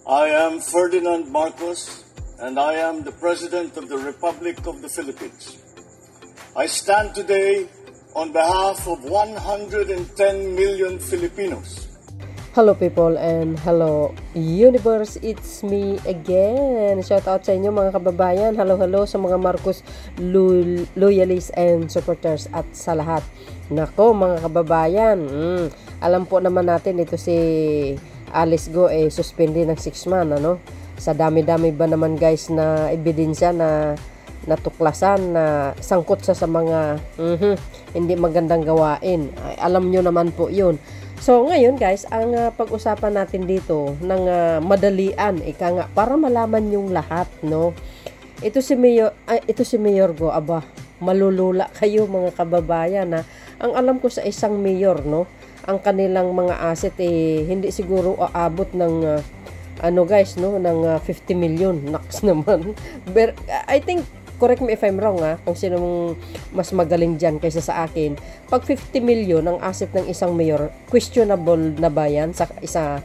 I am Ferdinand Marcos, and I am the President of the Republic of the Philippines. I stand today on behalf of 110 million Filipinos. Hello people and hello universe, it's me again. Shout out sa inyo mga kababayan. Hello sa mga Marcos loyalists and supporters at sa lahat. Nako mga kababayan, alam po naman natin ito si Alice Go suspended ng 6 months ano. Sa dami-dami ba naman guys na ebidensya na natuklasan na sangkot sa mga hindi magandang gawain. Alam nyo naman po yun. So ngayon guys, ang pag-usapan natin dito ng madalian, para malaman yung lahat, no. Ito si Mayor Go, aba, malulula kayo mga kababayan na ang alam ko sa isang mayor, no, ang kanilang mga asset hindi siguro aabot ng guys, no, ng 50 million. Naks naman. But, I think correct me if I'm wrong kung sino mas magaling dyan kaysa sa akin. Pag 50 million ang asset ng isang mayor, questionable na ba yan sa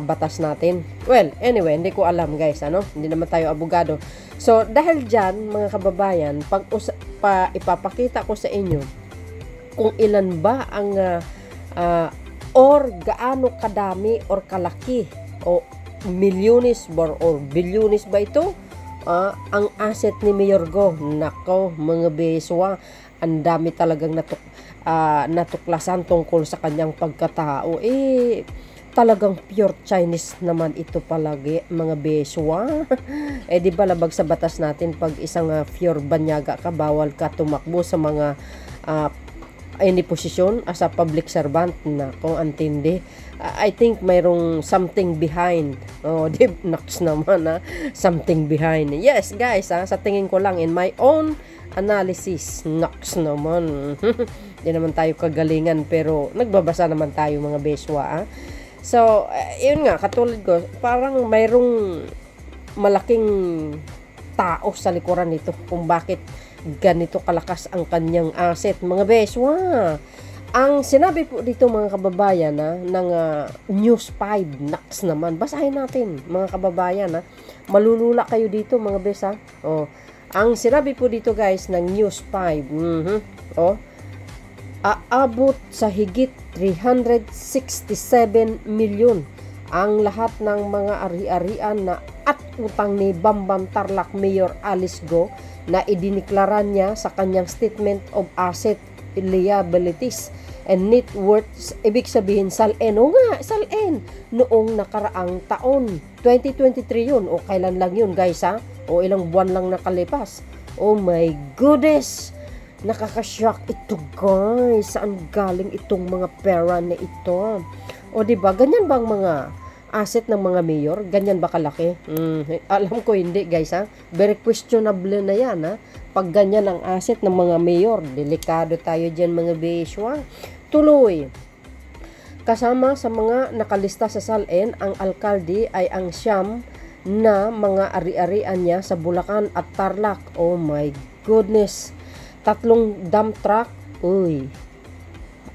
batas natin? Well, anyway, hindi ko alam guys, hindi naman tayo abogado. So, dahil dyan, mga kababayan, ipapakita ko sa inyo kung ilan ba ang or gaano kadami or kalaki o milyones or bilyones ba ito? Ang asset ni Mayor Go. Nako mga beswa, ang dami talagang natuklasan tungkol sa kanyang pagkatao. Talagang pure Chinese naman ito palagi mga beswa. Di ba labag sa batas natin pag isang pure banyaga ka, bawal ka tumakbo sa mga any posisyon as a public servant. Na kung antindi, I think mayroong something behind. Naks naman something behind. Yes guys, sa tingin ko lang, in my own analysis, naks naman. Di naman tayo kagalingan pero nagbabasa naman tayo mga beswa. So yun nga, katulad ko, parang mayroong malaking tao sa likuran nito kung bakit ganito kalakas ang kanyang asset mga beswa. Ang sinabi po dito mga kababayan ng News 5, naks naman, basahin natin mga kababayan malulula kayo dito mga besa. Ang sinabi po dito guys ng News 5, aabot sa higit 367 milyon ang lahat ng mga ari-arian na at utang ni Bamban Tarlac Mayor Alice Go na idiniklara niya sa kanyang Statement of Asset Liabilities and Net Worth. Ibig sabihin salin noong nakaraang taon 2023 yun, o kailan lang yun guys o ilang buwan lang nakalipas. Oh my goodness, nakakashock ito guys. Saan galing itong mga pera na ito? O diba, ganyan bang mga asset ng mga mayor? Ganyan ba kalaki? Alam ko hindi guys very questionable na yan pag ganyan ang asset ng mga mayor. Delikado tayo dyan mga beswa. Tuloy, kasama sa mga nakalista sa SALN, ang alkalde ay ang siyam na mga ari-arian niya sa Bulacan at Tarlac. Oh my goodness, 3 dump truck,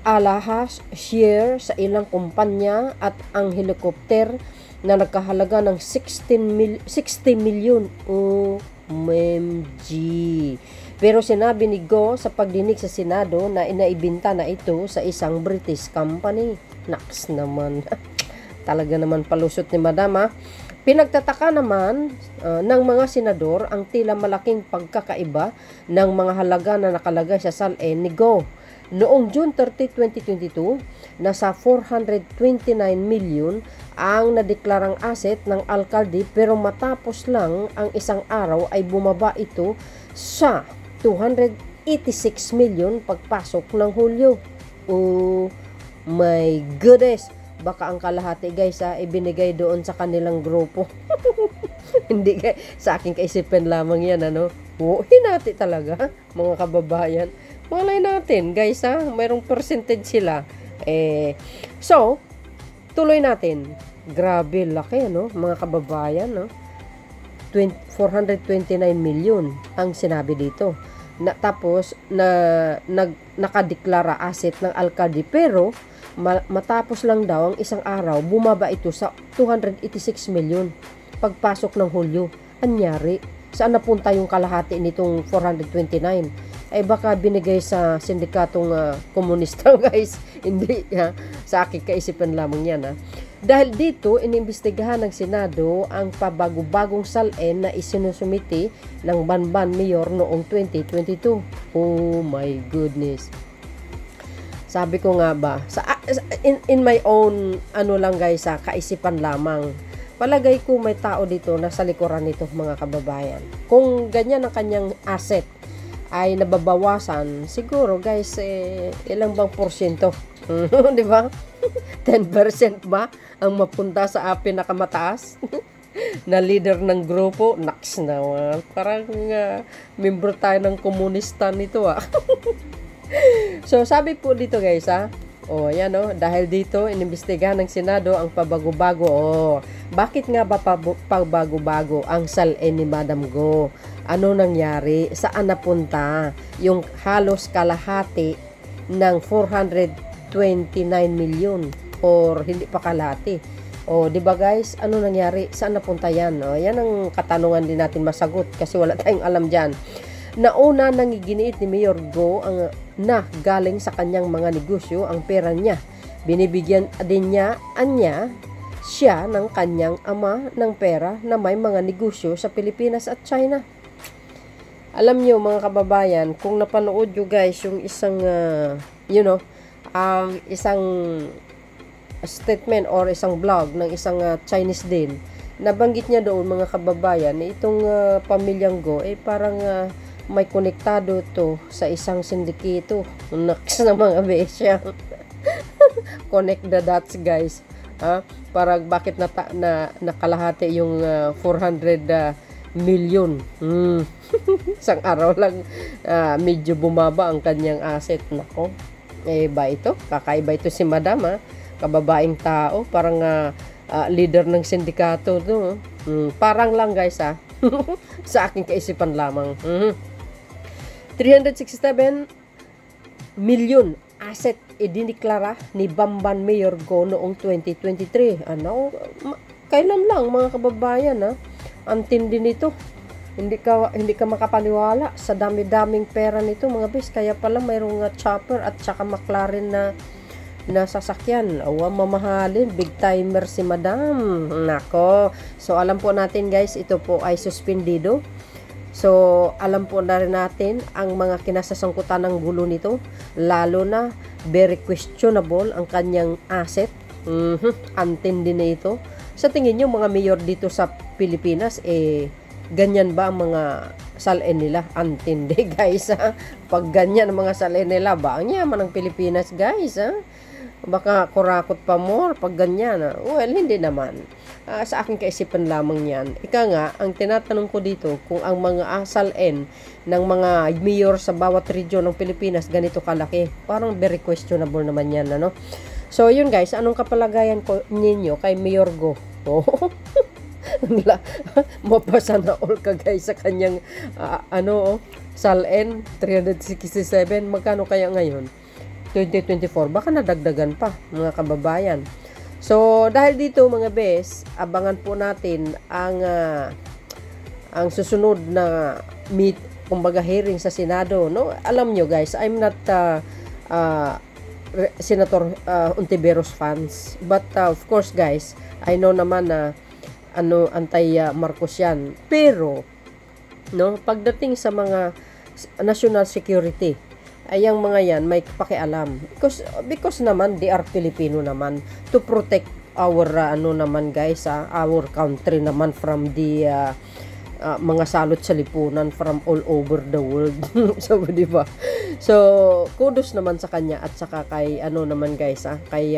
alahas, share sa ilang kumpanya at ang helicopter na nagkahalaga ng 60 milyon. OMG. Pero sinabi ni Go sa pagdinig sa Senado na inaibinta na ito sa isang British company. Naks naman. Talaga naman palusot ni Madam Pinagtataka naman ng mga senador ang tila malaking pagkakaiba ng mga halaga na nakalagay sa SALN ni Go. Noong June 30, 2022, nasa 429 million ang nadeklarang asset ng alkalde, pero matapos lang ang isang araw ay bumaba ito sa 286 million pagpasok ng Hulyo. Oh my goodness. Baka ang kalahati guys ibinigay doon sa kanilang grupo. Hindi sa aking kaisipan lamang yan hinati talaga mga kababayan. Malay natin guys mayroong percentage sila. So tuloy natin. Grabe laki mga kababayan 429 million ang sinabi dito. Tapos nakadeklara asset ng alkalde, pero Matapos lang daw ang isang araw, bumaba ito sa 286 million pagpasok ng Hulyo. Anyari, saan napunta yung kalahati nitong 429? Ay baka binigay sa sindikatong komunista, guys. Hindi, sa aking kaisipan lamang yan. Dahil dito, inimbestigahan ng Senado ang pabago-bagong salin na isinusumiti ng Banban Mayor noong 2022. Oh my goodness. Sabi ko nga ba, in my own, lang guys, kaisipan lamang. Palagay ko may tao dito na sa likuran nito, mga kababayan. Kung ganyan ang kanyang asset ay nababawasan, siguro guys, ilang bang porsyento? Di ba? 10% ba ang mapunta sa pinakamataas na leader ng grupo? Naks naman. Parang membro tayo ng komunista nito So, sabi po dito guys yan dahil dito inimbestigahan ng Senado ang pabago-bago. Bakit nga ba pabago-bago ang salin ni Madam Go? Ano nangyari? Saan napunta yung halos kalahati ng 429 million or hindi pa kalahati? Di ba guys? Ano nangyari? Saan napunta yan? Yan ang katanungan din natin masagot kasi wala tayong alam dyan. Nauna nang iginiit ni Mayor Go na galing sa kanyang mga negosyo ang pera niya. Binibigyan din niya siya ng kanyang ama ng pera na may mga negosyo sa Pilipinas at China. Alam niyo mga kababayan, kung napanood nyo guys yung isang isang statement or isang blog ng isang Chinese din, nabanggit niya doon mga kababayan na itong pamilyang Go parang may konektado to sa isang sindikito. Naks na mga besya. Connect the dots guys. Parang bakit nakalahati yung 400 million. Isang araw lang medyo bumaba ang kanyang asset. Nako. Ba ito? Kakaiba ito si Madam kababaeng tao. Parang leader ng sindikato to. Parang lang guys sa aking kaisipan lamang. 367 million asset idiniklara ni Banban Mayor Go noong 2023. Kailan lang mga kababayan ang tindi nito. Hindi ka makapaniwala sa dami-daming pera nito mga bis. Kaya pala mayroong chopper at saka McLaren na sasakyan. Mamahalin, big timer si Madam. Nako. So alam po natin guys, ito po ay suspendido. So, alam po na rin natin ang mga kinasasangkutan ng gulo nito. Lalo na, very questionable ang kanyang asset. Antindi na ito. Sa tingin nyo, mga mayor dito sa Pilipinas, ganyan ba ang mga salin nila? Antindi, guys. Pag ganyan ang mga salin nila, ba ang yaman ng Pilipinas, guys. Baka kurakot pa more pag ganyan. Well, hindi naman. Sa aking kaisipan lamang yan. Ika nga, ang tinatanong ko dito, kung ang mga salin ng mga mayor sa bawat region ng Pilipinas ganito kalaki, parang very questionable naman yan, So, yun guys, anong kapalagayan ninyo kay Mayor Go? Mapasa na all ka guys sa kanyang, salin, 367, magkano kaya ngayon? 2024, baka nadagdagan pa, mga kababayan. So, dahil dito mga bes, abangan po natin ang susunod na kumbaga hearing sa Senado, Alam nyo guys, I'm not Senator Ontiveros fans, but of course guys, I know naman na anti-Marcos yan. Pero pagdating sa mga national security, ay ang mga yan may pakialam because naman they are Filipino naman to protect our naman guys our country naman from the mga salot sa lipunan from all over the world. So di ba? So kudos naman sa kanya at saka kay naman guys kay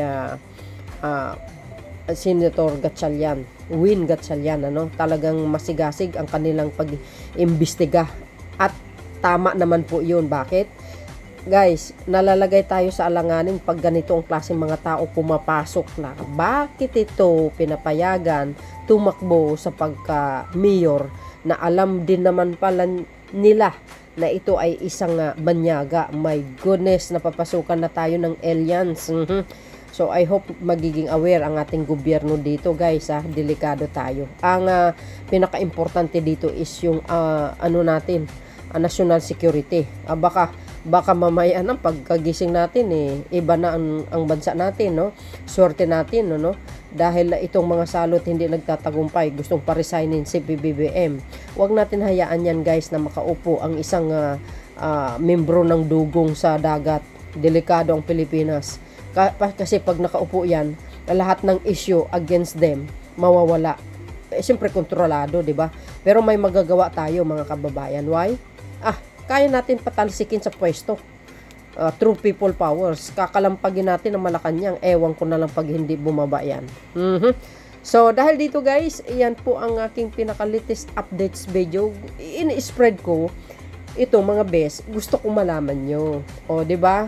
Senator Gatchalian, Win Gatchalian, talagang masigasig ang kanilang pag-imbestiga at tama naman po yun. Bakit? Guys, nalalagay tayo sa alanganin pag ganito ang klaseng mga tao pumapasok na. Bakit ito pinapayagan tumakbo sa pagka-mayor na alam din naman pala nila na ito ay isang banyaga? My goodness, napapasukan na tayo ng aliens. So I hope magiging aware ang ating gobyerno dito, guys, delikado tayo. Ang pinaka-importante dito is yung national security. Baka mamaya ng pagkagising natin iba na ang bansa natin, no? Swerte natin, no? Dahil itong mga salot hindi nagtatagumpay, gustong pa-resignin si PBBM. Huwag natin hayaan yan, guys, na makaupo ang isang membro ng dugong sa dagat. Delikado ang Pilipinas. Kasi pag nakaupo yan, lahat ng issue against them mawawala. Siyempre kontrolado, 'di ba? Pero may magagawa tayo, mga kababayan. Why? Kaya natin patalsikin sa pwesto. True people powers. Kakalampagin natin ang Malacanang. Ewan ko na lang pag hindi bumaba yan. So, dahil dito, guys, iyan po ang aking pinaka-latest updates video. In-spread ko ito, mga best. Gusto kong malaman nyo. O, 'di ba?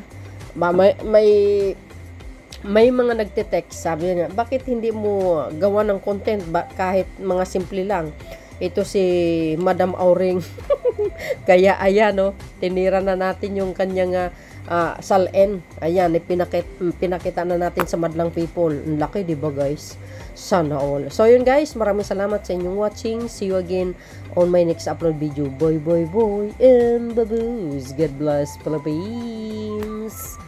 May mga nagte-text, sabi niya, bakit hindi mo gawa ng content kahit mga simple lang? Ito si Madam Auring. Kaya ayan, no, tinira na natin yung kanyang salin. Ayan, pinakita na natin sa madlang people. Ang laki, di ba, guys? Sana all. So yun, guys, maraming salamat sa inyong watching. See you again on my next upload video. Boy and baboos. God bless Philippines.